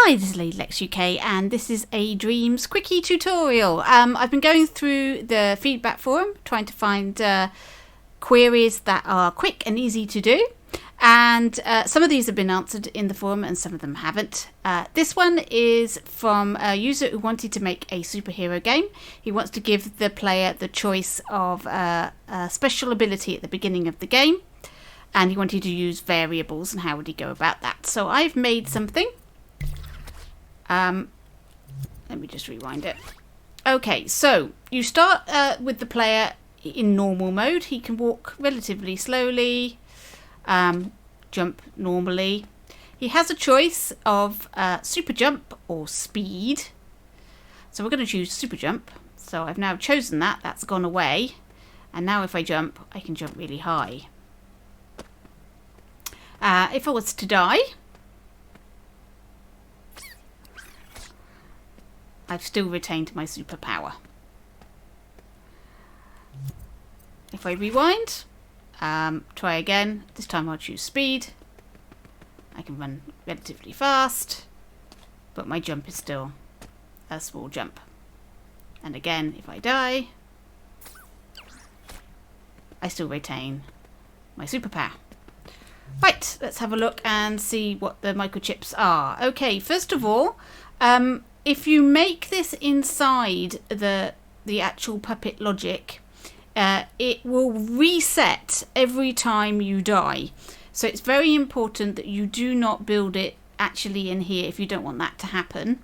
Hi, this is Lady Lex UK and this is a Dreams Quickie tutorial. I've been going through the feedback forum trying to find queries that are quick and easy to do, and some of these have been answered in the forum and some of them haven't. This one is from a user who wanted to make a superhero game. He wants to give the player the choice of a special ability at the beginning of the game, and he wanted to use variables and how would he go about that. So I've made something. Let me just rewind it. Okay, so you start with the player in normal mode. He can walk relatively slowly, jump normally. He has a choice of super jump or speed. So we're going to choose super jump. So I've now chosen that. That's gone away. And now if I jump, I can jump really high. If I was to die, I've still retained my superpower. If I rewind, try again. This time I'll choose speed. I can run relatively fast, but my jump is still a small jump. And again, if I die, I still retain my superpower. Right, let's have a look and see what the microchips are. Okay, first of all, if you make this inside the actual puppet logic, it will reset every time you die. So it's very important that you do not build it actually in here if you don't want that to happen.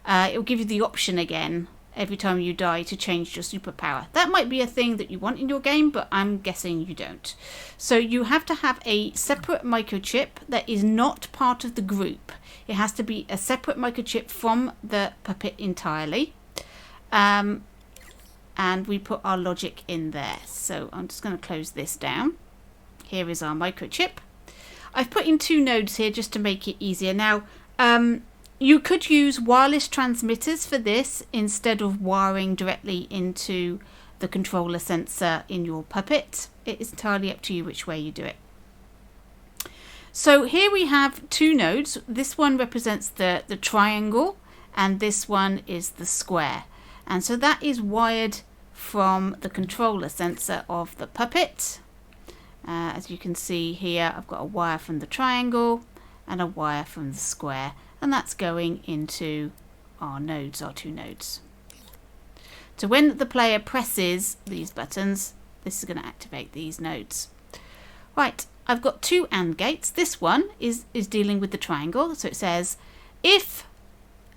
It will give you the option again every time you die to change your superpower. That might be a thing that you want in your game, but I'm guessing you don't. So you have to have a separate microchip that is not part of the group. It has to be a separate microchip from the puppet entirely. And we put our logic in there. So I'm just going to close this down. Here is our microchip. I've put in 2 nodes here just to make it easier. Now, you could use wireless transmitters for this instead of wiring directly into the controller sensor in your puppet. It is entirely up to you which way you do it. So here we have 2 nodes. This one represents the triangle and this one is the square. And so that is wired from the controller sensor of the puppet. As you can see here, I've got a wire from the triangle and a wire from the square. And that's going into our nodes, our 2 nodes. So when the player presses these buttons, this is going to activate these nodes. Right, I've got 2 AND gates. This one is dealing with the triangle. So it says if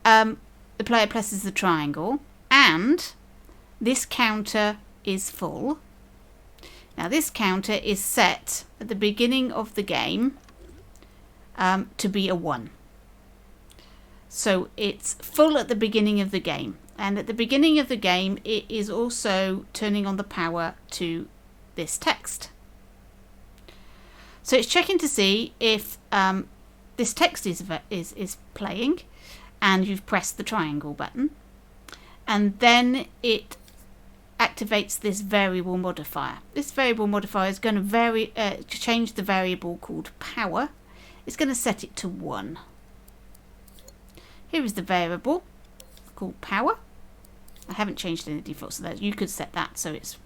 the player presses the triangle and this counter is full. Now this counter is set at the beginning of the game to be a 1. So it's full at the beginning of the game. And at the beginning of the game, it is also turning on the power to this text. So it's checking to see if this text is playing and you've pressed the triangle button. And then it activates this variable modifier. This variable modifier is going to change the variable called power. It's going to set it to 1. Here is the variable called power. I haven't changed any defaults so that you could set that so it's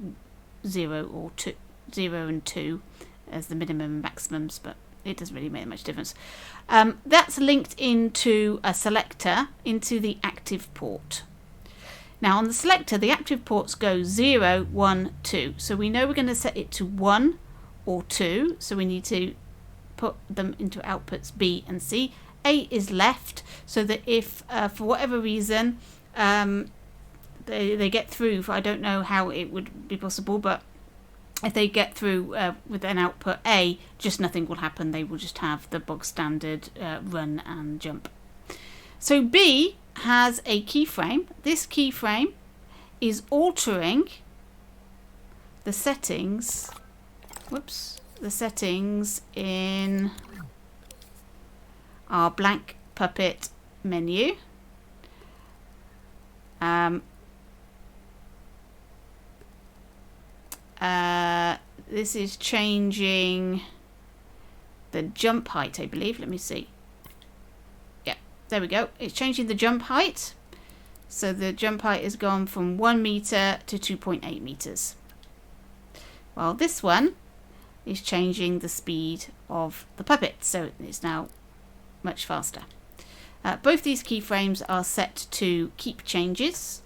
0 or 2, 0 and 2 as the minimum and maximums, but it doesn't really make much difference. That's linked into a selector into the active port. Now on the selector, the active ports go 0, 1, 2. So we know we're going to set it to 1 or 2. So we need to put them into outputs B and C. A is left, so that if for whatever reason they get through, I don't know how it would be possible, but if they get through with an output A, just nothing will happen. They will just have the bog standard run and jump. So B has a keyframe. This keyframe is altering the settings. The settings in our blank puppet menu. This is changing the jump height, I believe. Let me see. Yeah, there we go. It's changing the jump height. So the jump height has gone from 1 meter to 2.8 meters. While this one is changing the speed of the puppet. So it's now much faster. Both these keyframes are set to keep changes.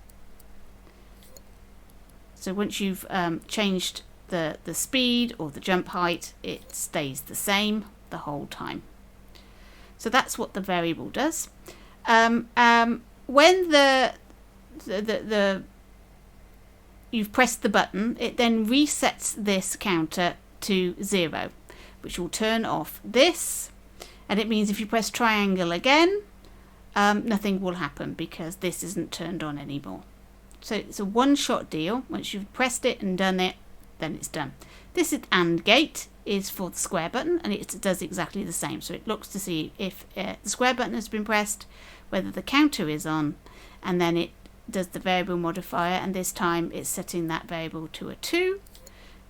So once you've changed the speed or the jump height, it stays the same the whole time. So that's what the variable does. When you've pressed the button, it then resets this counter to 0, which will turn off this, and it means if you press triangle again, nothing will happen because this isn't turned on anymore. So it's a one-shot deal. Once you've pressed it and done it, then it's done. This is AND gate is for the square button, and it does exactly the same. So it looks to see if the square button has been pressed, whether the counter is on, and then it does the variable modifier, and this time it's setting that variable to a 2,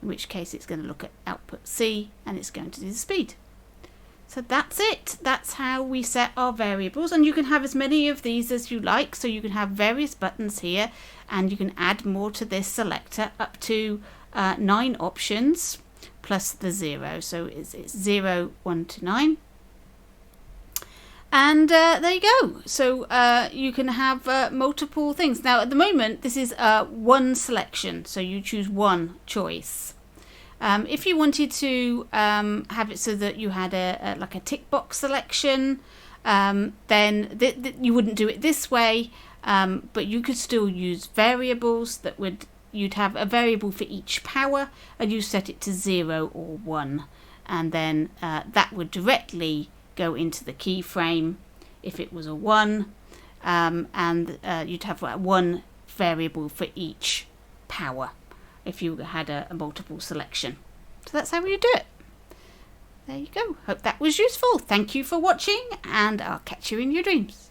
in which case it's going to look at output C and it's going to do the speed. So that's it. That's how we set our variables, and you can have as many of these as you like. So you can have various buttons here, and you can add more to this selector, up to 9 options plus the 0. So it's 0, 1 to 9. And there you go. So you can have multiple things. Now at the moment this is one selection, so you choose one choice. If you wanted to have it so that you had like a tick box selection, then you wouldn't do it this way, but you could still use variables that you'd have a variable for each power, and you set it to 0 or 1, and then that would directly go into the keyframe if it was a 1, and you'd have one variable for each power if you had a multiple selection. So that's how you do it. There you go. Hope that was useful. Thank you for watching, and I'll catch you in your dreams.